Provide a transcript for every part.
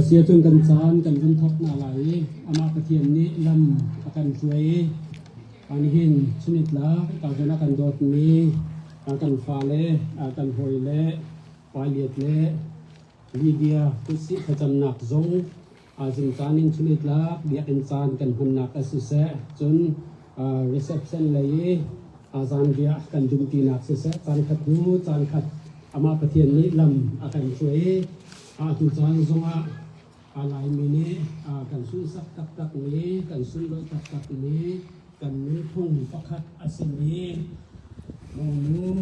เสียจนกันจานกันบนทบนาไหลอามากระเทียมนี้ลำประกันช่วยอันนี้หินชนิดละการชนะกันโดดนี้กันฟ้าเล่กันหอยเล่ปลายเลียดเล่ลีเดียกุศิขจำหนักซงจิงจานินชนิดละเบียกันจานกันหันหนักสุเสจนreception เลยจานเบียกันจุมตีหนักสุเสจานขัดนูจานขัดอามากระเทียมนี้ลำกันช่วยจุดจานซงอะไรมีนี้กันสู้สักตักนี้กันสู้รถตักนี้กันนี้ทุ่งประคัดอาศินีมองนู้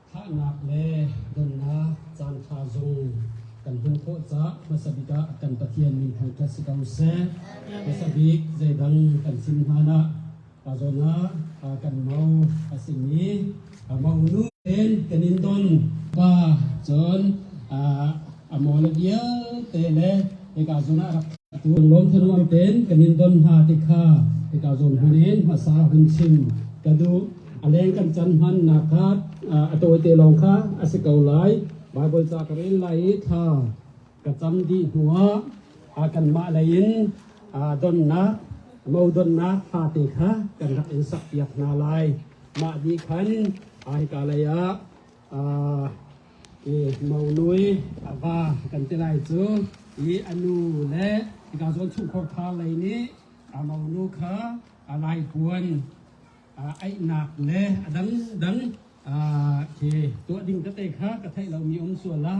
ท่านักเล่ดนนาจานทาจงกันหุ่นโคจ้ามาสบิกะกันปะเทียนมีทางทัศกาเสมาสบิกใจดังกันสิมหานะอาจนะกันเมาอาศินีเมานู้เป็นกันนินตนว่าจนมอลเดียเตเลเอกาจนะรับตัวล้มทนวันเป็นกันนินตนหาติคาเอกาจนหันเองมาสาหันชิมกระดูอะไรกันจันหันนาคาตัวเตลองค้าอาศัยเกาไหลบายบริจาคเรื่องไหลท่ากระจำดีหัวกันมาไหลยินดนนะมาดนนะหาติคากันรักอินสักยักนาลายมาดีขันกาลยะมาลุยว่ากันจะได้เจออนุและการสอนชุกขออะไรนี้มาลุค่ะอะไรควรไอ้หนักเลยดังตัวดิ่งกระเตะค่ะกระเทยเรามีอมส่วนละ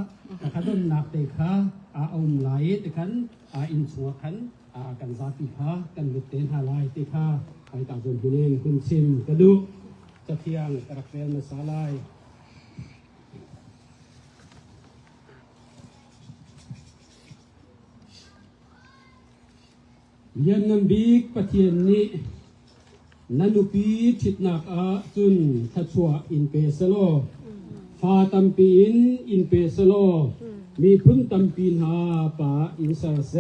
ขันต้นหนักเตะค่ะอมไหลแต่ขันอินสัวขันกันซาติค่ะกันลุดเต้นหาลายเตะค่ะไอ้ต่างคนคุณเองคุณชิมกระดูจะเที่ยงกระเทียมมาสาลายยันนันบีกปะเทียนนี้นันุปีทิดนักจุนทัชวะอินเปสโลฟาตัมปีอินเปสโลมีพุ่นตัมปีนหาป่าอินซาเซ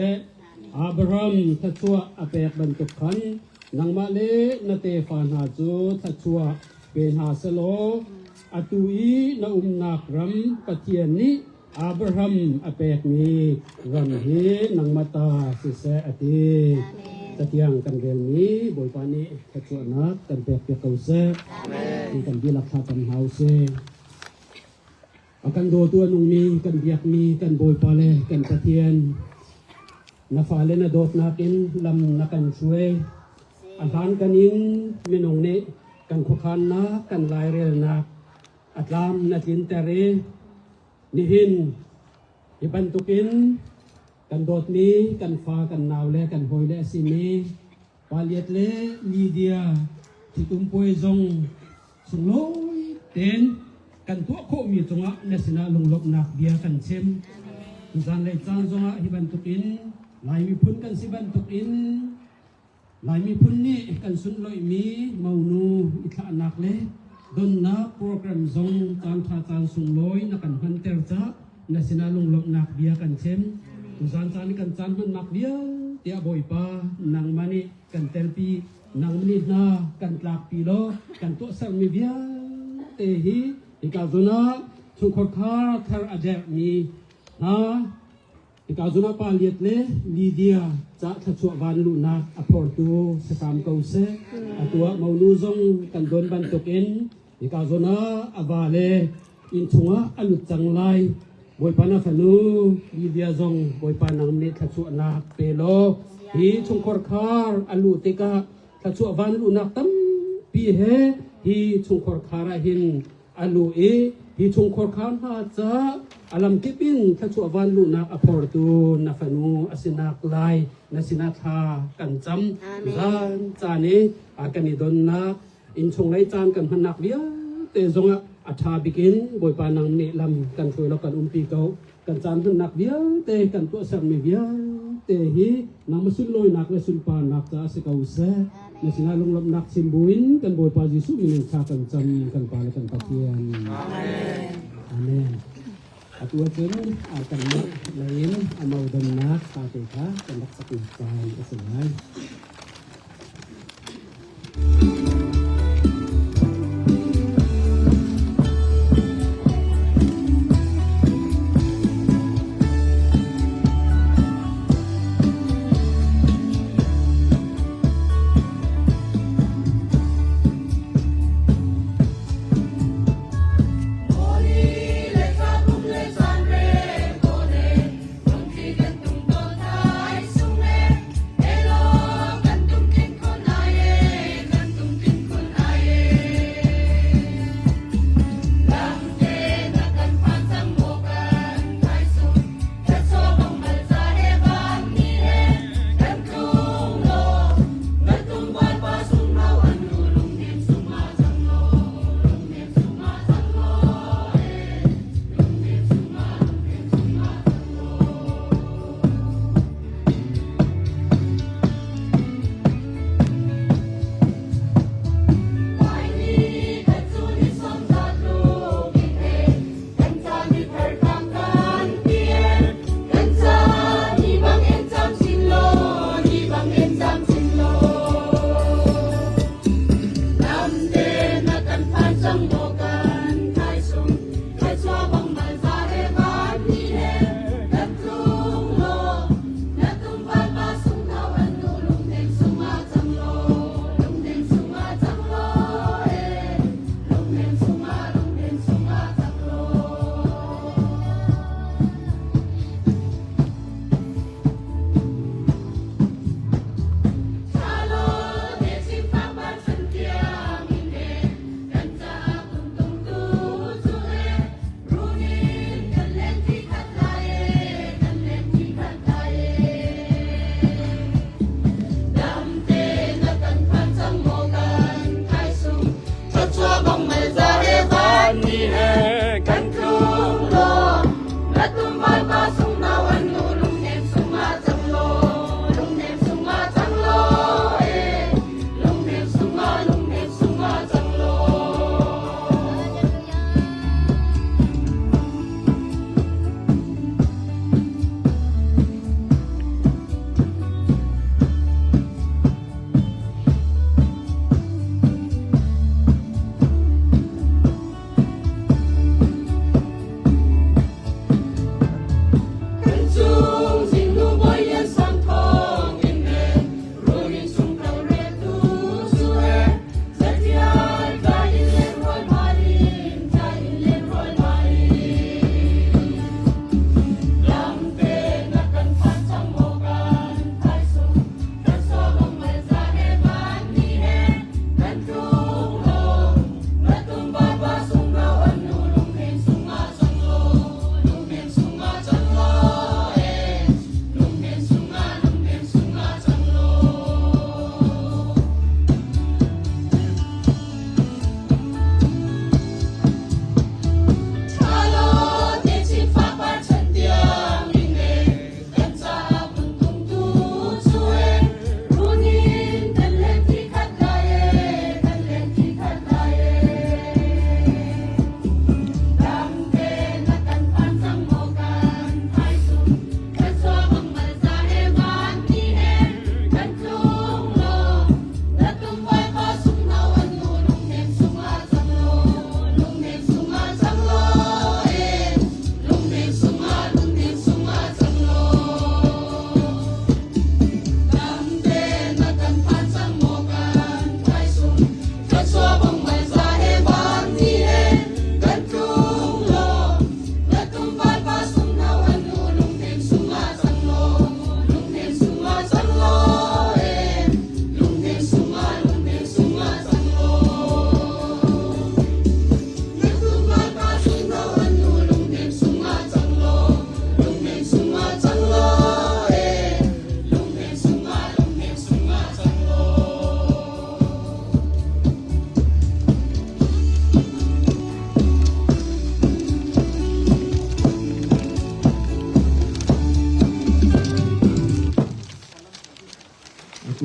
อับรามทัชวะอเปกบันตุขันนังมาเลนเตฟานหาจูทัชวะเป็นหาสโลอตุอีนนักรัมปะเทียนนี้อับราฮัมอเปกมีรัมเฮนังมาตาสิเสอติตะเทียงกันเรื่องนี้บอยปานี้ขจรนักกันเปกเปกเอาเสที่กันบิลักษากันเฮาเสกันโดตัวนุ่งมีกันเบียกมีกันบอยปาเลกันตะเทียนนาฟาเลนโดดนักินลำนักันช่วยอาหารกันยิงไม่นงนี้กันขุขันนักกันลายเรนักอัตลามนาจินเตเรนิหินอิบันตุกินกันโดดนี้กันฟ้ากันนาวและกันหอยและสินีปาเลียดและลีเดียที่ตุ้มป่วยจงสุงโลยเต็นกันตัวโคมีจงะเนสนาลงลบนักเบียกันเชมจานเลยจานจงะอิบันตุกินลายมีพุ่นกันสิบันตุกินลายมีพุ่นนี้กันสุนลอยมีเมานูอิทานักเลยดนนักโปรแกรมจงจานทาจานสุงลอยนักกันพันเตอร์จ้าเนสนาลงลบนักเบียกันเชมจานกันจานมันนักเบียเตียบอยปานางมันนี่กันเตลปีนางมันนี่นากันกลากปีโลกันตัวสังมีเบียเตหีอีกาจุนาชุกขคาเทอร์อเดมีนะอีกาจุนาปาเลียดเลลีเดียจะทัชววันลุนาอพอร์ตูสกามเกาเซตัวมาลูซงกันโดนบันตุกเอ็นอีกาจุนาอาวาเลอินทุงะอลุจังไลบอยปานาฟนูลีเดียซงบอยปานางเนทัชวนาเปโลฮีชุกขคาอลุติกาทัชววันลุนาตัมปีเฮฮีชุกขคาราหินอลูเอฮิชงขอขานหาจ้าอลัมกิบินทัชววันลุนักอพอร์ตูนาฟนูอสินักไลนาสินาธากันจำจานจานีกันนิดนนักอินชงไลจานกันพนักเบียเตจงอัฐาบิกินบอยปานังเนลำกันช่วยเรากันปีเกากันจานพนักเบียเตกันตัวสัมมีเบียเตฮีนำมาสุดลอยนักและสุดปานักจ้าสกาวเสนาสินาลงลำนักสิมบุญกันบอยปาจิสุมินชากันจำกันปาและกันปะเทียนอาเมนตัวเจนกันนักlain amal dan nak KPK dan sakutan kesenai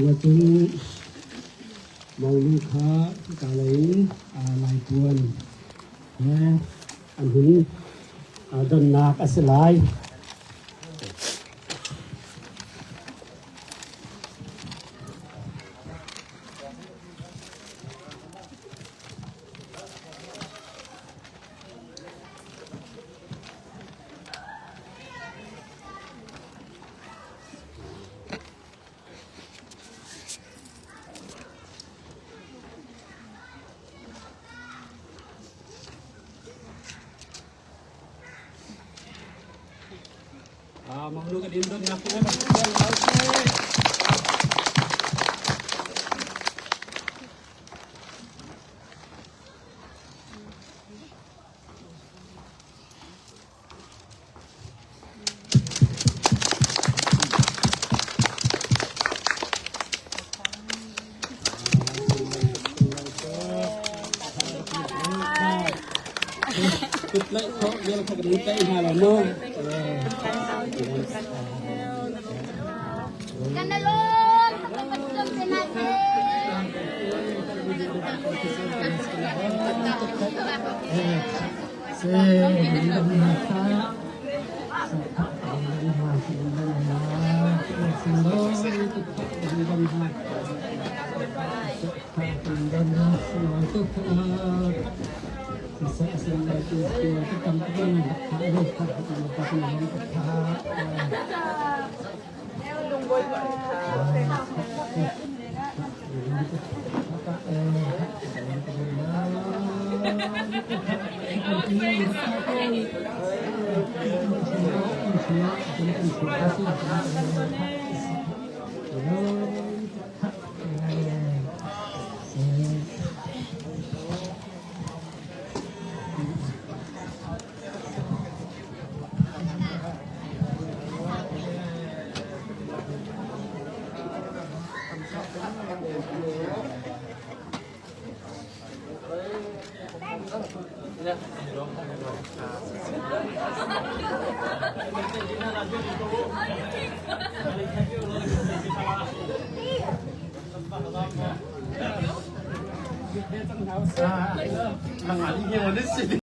ตัวจึงมองลูกค้ากาเลยหลายปวนอันหินดนนาอัสลายมองดูกันดินดนนาพุ่งให้มันเดินแล้วจุดเล็กเขาเดี๋ยวเขาจะมีใจหาเราเนาะKanalon, nakapagdang sinate.